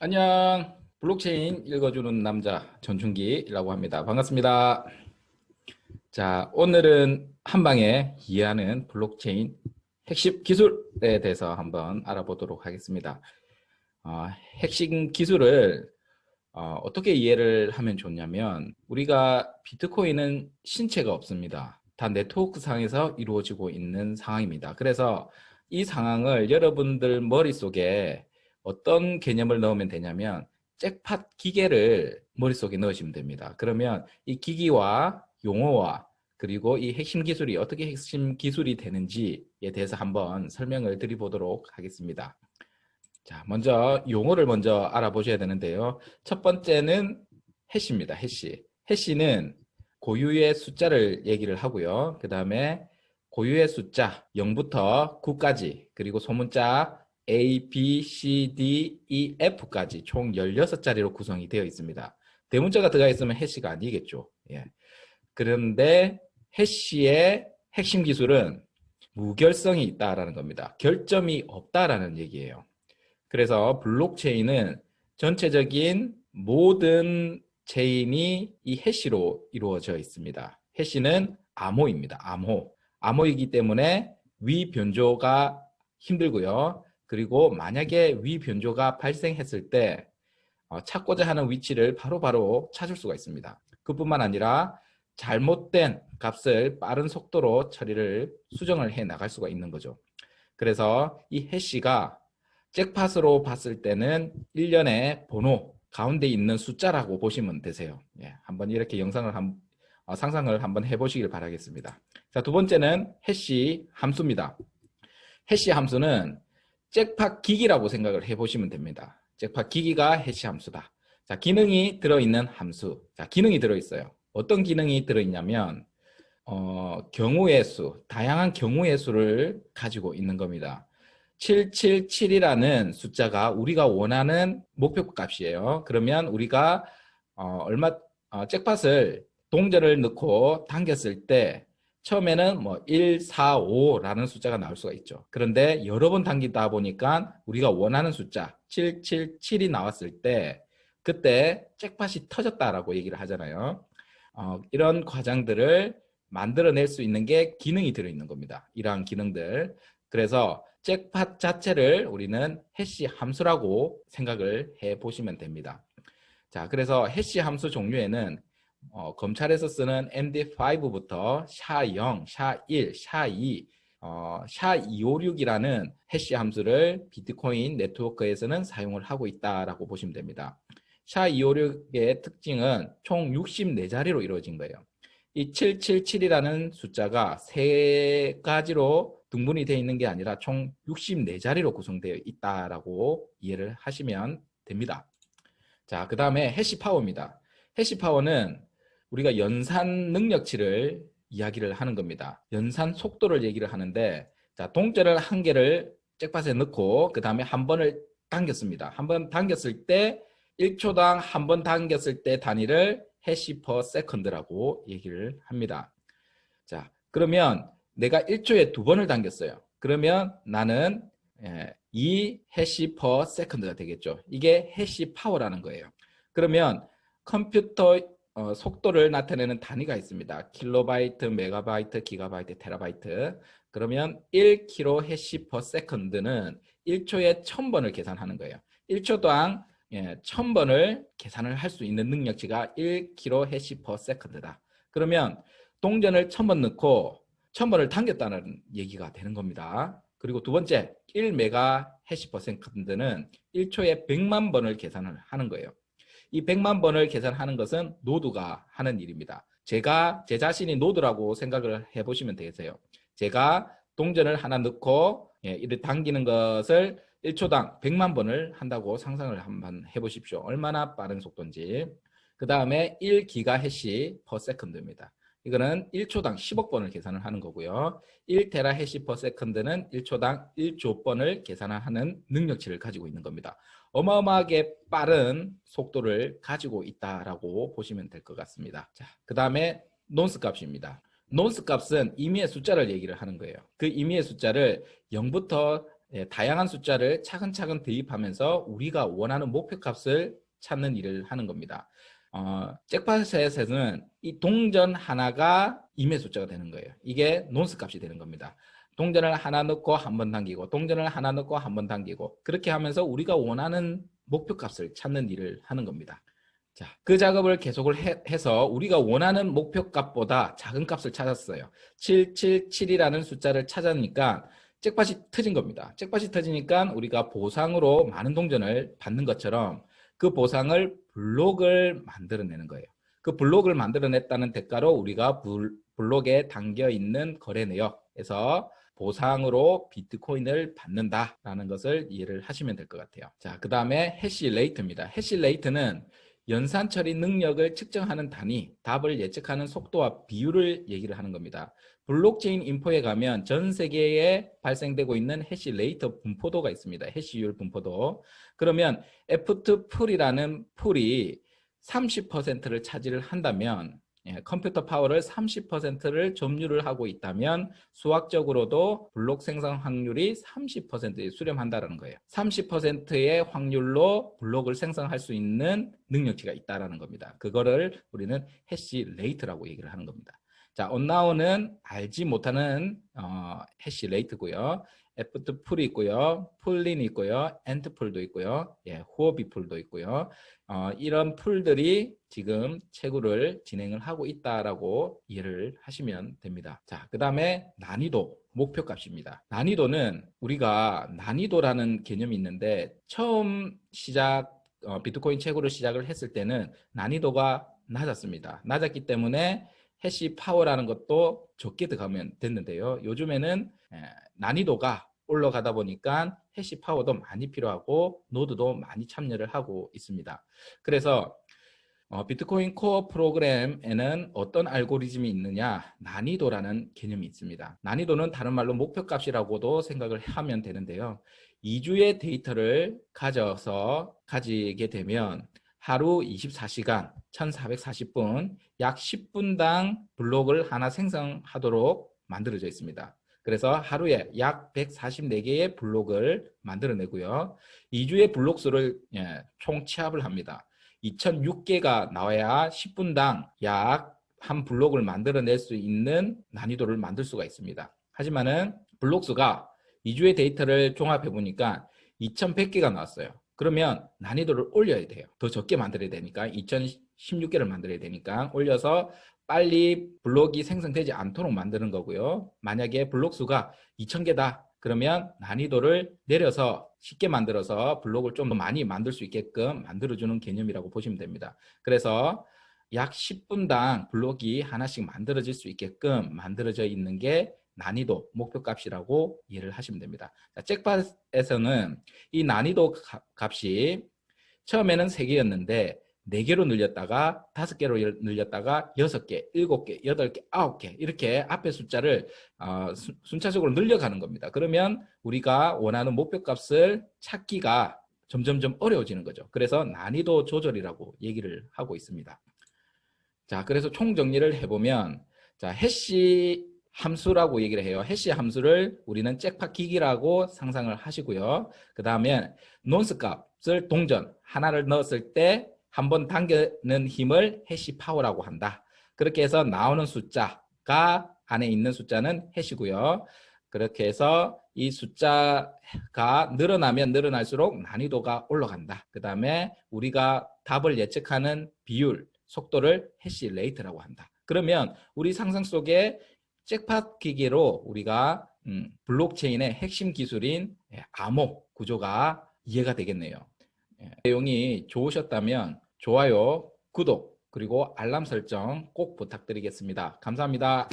안녕. 블록체인 읽어주는 남자 전충기라고 합니다. 반갑습니다. 자, 오늘은 한 방에 이해하는 블록체인 핵심 기술에 대해서 한번 알아보도록 하겠습니다. 핵심 기술을 어떻게 이해를 하면 좋냐면 우리가 비트코인은 신체가 없습니다. 다 네트워크 상에서 이루어지고 있는 상황입니다. 그래서 이 상황을 여러분들 머릿속에 어떤 개념을 넣으면 되냐면 잭팟 기계를 머릿속에 넣으시면 됩니다. 그러면 이 기기와 용어와 그리고 이 핵심 기술이 어떻게 핵심 기술이 되는지에 대해서 한번 설명을 드려보도록 하겠습니다. 자, 먼저 용어를 먼저 알아보셔야 되는데요. 첫 번째는 해시입니다. 해시. 해시는 고유의 숫자를 얘기를 하고요. 그 다음에 고유의 숫자 0부터 9까지 그리고 소문자 A, B, C, D, E, F까지 총 16자리로 구성이 되어 있습니다. 대문자가 들어가 있으면 해시가 아니겠죠. 예. 그런데 해시의 핵심 기술은 무결성이 있다라는 겁니다. 결점이 없다라는 얘기예요. 그래서 블록체인은 전체적인 모든 체인이 이 해시로 이루어져 있습니다. 해시는 암호입니다. 암호. 암호이기 때문에 위 변조가 힘들고요. 그리고 만약에 위 변조가 발생했을 때 찾고자 하는 위치를 바로바로 찾을 수가 있습니다. 그뿐만 아니라 잘못된 값을 빠른 속도로 처리를 수정을 해 나갈 수가 있는 거죠. 그래서 이 해시가 잭팟으로 봤을 때는 1년의 번호 가운데 있는 숫자라고 보시면 되세요. 예, 한번 이렇게 영상을 상상을 한번 해보시길 바라겠습니다. 자, 두 번째는 해시 함수입니다. 해시 함수는 잭팟 기기라고 생각을 해보시면 됩니다. 잭팟 기기가 해시 함수다. 자, 기능이 들어있는 함수. 자, 기능이 들어있어요. 어떤 기능이 들어있냐면 경우의 수, 다양한 경우의 수를 가지고 있는 겁니다. 777이라는 숫자가 우리가 원하는 목표 값이에요. 그러면 우리가 잭팟을 동전을 넣고 당겼을 때 처음에는 뭐 1, 4, 5라는 숫자가 나올 수가 있죠. 그런데 여러 번 당기다 보니까 우리가 원하는 숫자 777이 나왔을 때 그때 잭팟이 터졌다라고 얘기를 하잖아요. 이런 과정들을 만들어낼 수 있는 게 기능이 들어있는 겁니다. 이러한 기능들. 그래서 잭팟 자체를 우리는 해시 함수라고 생각을 해 보시면 됩니다. 자, 그래서 해시 함수 종류에는 검찰에서 쓰는 MD5부터 샤0, 샤1, 샤2, 샤256이라는 해시 함수를 비트코인 네트워크에서는 사용을 하고 있다라고 보시면 됩니다. 샤256의 특징은 총 64자리로 이루어진 거예요. 이 777이라는 숫자가 세 가지로 등분이 되어 있는 게 아니라 총 64자리로 구성되어 있다라고 이해를 하시면 됩니다. 자, 그 다음에 해시 파워입니다. 해시 파워는 우리가 연산 능력치를 이야기를 하는 겁니다. 연산 속도를 얘기를 하는데, 자, 동전을 한 개를 잭팟에 넣고, 그 다음에 한 번을 당겼습니다. 한 번 당겼을 때, 1초당 한 번 당겼을 때 단위를 해시 퍼 세컨드라고 얘기를 합니다. 자, 그러면 내가 1초에 두 번을 당겼어요. 그러면 나는 2 해시 퍼 세컨드가 되겠죠. 이게 해시 파워라는 거예요. 그러면 컴퓨터 속도를 나타내는 단위가 있습니다. 킬로바이트, 메가바이트, 기가바이트, 테라바이트. 그러면 1kilo 해시 퍼 세컨드는 1초에 1000번을 계산하는 거예요. 1초당 1000번을 계산을 할 수 있는 능력치가 1kilo 해시 퍼 세컨드다. 그러면 동전을 1000번 넣고 1000번을 당겼다는 얘기가 되는 겁니다. 그리고 두 번째, 1메가 해시 퍼 세컨드는 1초에 100만 번을 계산을 하는 거예요. 이 100만 번을 계산하는 것은 노드가 하는 일입니다. 제가 제 자신이 노드라고 생각을 해보시면 되겠어요. 제가 동전을 하나 넣고 이를 당기는 것을 1초당 100만 번을 한다고 상상을 한번 해보십시오. 얼마나 빠른 속도인지. 그 다음에 1기가 해시 퍼 세컨드입니다. 이거는 1초당 10억 번을 계산을 하는 거고요. 1테라 해시 퍼 세컨드는 1초당 1조 번을 계산하는 능력치를 가지고 있는 겁니다. 어마어마하게 빠른 속도를 가지고 있다라고 보시면 될 것 같습니다. 자, 그 다음에 논스 값입니다. 논스 값은 임의의 숫자를 얘기를 하는 거예요. 그 임의의 숫자를 0부터 다양한 숫자를 차근차근 대입하면서 우리가 원하는 목표값을 찾는 일을 하는 겁니다. 잭팟에서는 이 동전 하나가 임의 숫자가 되는 거예요. 이게 논스 값이 되는 겁니다. 동전을 하나 넣고 한 번 당기고 동전을 하나 넣고 한 번 당기고 그렇게 하면서 우리가 원하는 목표값을 찾는 일을 하는 겁니다. 자, 그 작업을 계속을 해서 우리가 원하는 목표값보다 작은 값을 찾았어요. 777이라는 숫자를 찾으니까 잭팟이 터진 겁니다. 잭팟이 터지니까 우리가 보상으로 많은 동전을 받는 것처럼 그 보상을 블록을 만들어내는 거예요. 그 블록을 만들어냈다는 대가로 우리가 블록에 담겨 있는 거래 내역에서 보상으로 비트코인을 받는다라는 것을 이해를 하시면 될 것 같아요. 자, 그 다음에 해시 레이트입니다. 해시 레이트는 연산 처리 능력을 측정하는 단위, 답을 예측하는 속도와 비율을 얘기를 하는 겁니다. 블록체인 인포에 가면 전 세계에 발생되고 있는 해시 레이트 분포도가 있습니다. 해시율 분포도. 그러면 F2 풀이라는 풀이 30%를 차지를 한다면 컴퓨터 파워를 30%를 점유를 하고 있다면 수학적으로도 블록 생성 확률이 30%에 수렴한다는 거예요. 30%의 확률로 블록을 생성할 수 있는 능력치가 있다는 겁니다. 그거를 우리는 해시 레이트라고 얘기를 하는 겁니다. 자, 언나운은 알지 못하는 해시 레이트고요. F2 풀이 있고요. 풀린이 있고요. 엔트 풀도 있고요. 후오비 풀도 있고요. 이런 풀들이 지금 채굴을 진행을 하고 있다라고 이해를 하시면 됩니다. 자, 그 다음에 난이도, 목표값입니다. 난이도는 우리가 난이도라는 개념이 있는데 처음 비트코인 채굴을 시작을 했을 때는 난이도가 낮았습니다. 낮았기 때문에 해시 파워라는 것도 적게 들어가면 됐는데요. 요즘에는 난이도가 올라가다 보니까 해시 파워도 많이 필요하고 노드도 많이 참여를 하고 있습니다. 그래서 비트코인 코어 프로그램에는 어떤 알고리즘이 있느냐? 난이도라는 개념이 있습니다. 난이도는 다른 말로 목표값이라고도 생각을 하면 되는데요. 2주의 데이터를 가지게 되면 하루 24시간, 1440분, 약 10분당 블록을 하나 생성하도록 만들어져 있습니다. 그래서 하루에 약 144개의 블록을 만들어내고요. 2주의 블록 수를 총 취합을 합니다. 2006개가 나와야 10분당 약 한 블록을 만들어낼 수 있는 난이도를 만들 수가 있습니다. 하지만은 블록 수가 2주의 데이터를 종합해 보니까 2100개가 나왔어요. 그러면 난이도를 올려야 돼요. 더 적게 만들어야 되니까 2016개를 만들어야 되니까 올려서 빨리 블록이 생성되지 않도록 만드는 거고요. 만약에 블록 수가 2000개다. 그러면 난이도를 내려서 쉽게 만들어서 블록을 좀 더 많이 만들 수 있게끔 만들어주는 개념이라고 보시면 됩니다. 그래서 약 10분당 블록이 하나씩 만들어질 수 있게끔 만들어져 있는 게 난이도 목표값이라고 이해를 하시면 됩니다. 잭팟에서는 이 난이도 값이 처음에는 3개였는데 4개로 늘렸다가 5개로 늘렸다가 6개, 7개, 8개, 9개 이렇게 앞에 숫자를 순차적으로 늘려가는 겁니다. 그러면 우리가 원하는 목표값을 찾기가 점점점 어려워지는 거죠. 그래서 난이도 조절이라고 얘기를 하고 있습니다. 자, 그래서 총정리를 해보면 자, 해시 함수라고 얘기를 해요. 해시 함수를 우리는 잭팟 기기라고 상상을 하시고요. 그 다음에 논스 값을 동전 하나를 넣었을 때 한 번 당기는 힘을 해시 파워라고 한다. 그렇게 해서 나오는 숫자가 안에 있는 숫자는 해시고요. 그렇게 해서 이 숫자가 늘어나면 늘어날수록 난이도가 올라간다. 그 다음에 우리가 답을 예측하는 비율, 속도를 해시 레이트라고 한다. 그러면 우리 상상 속에 잭팟 기기로 우리가 블록체인의 핵심 기술인 암호 구조가 이해가 되겠네요. 내용이 좋으셨다면 좋아요, 구독, 그리고 알람 설정 꼭 부탁드리겠습니다. 감사합니다.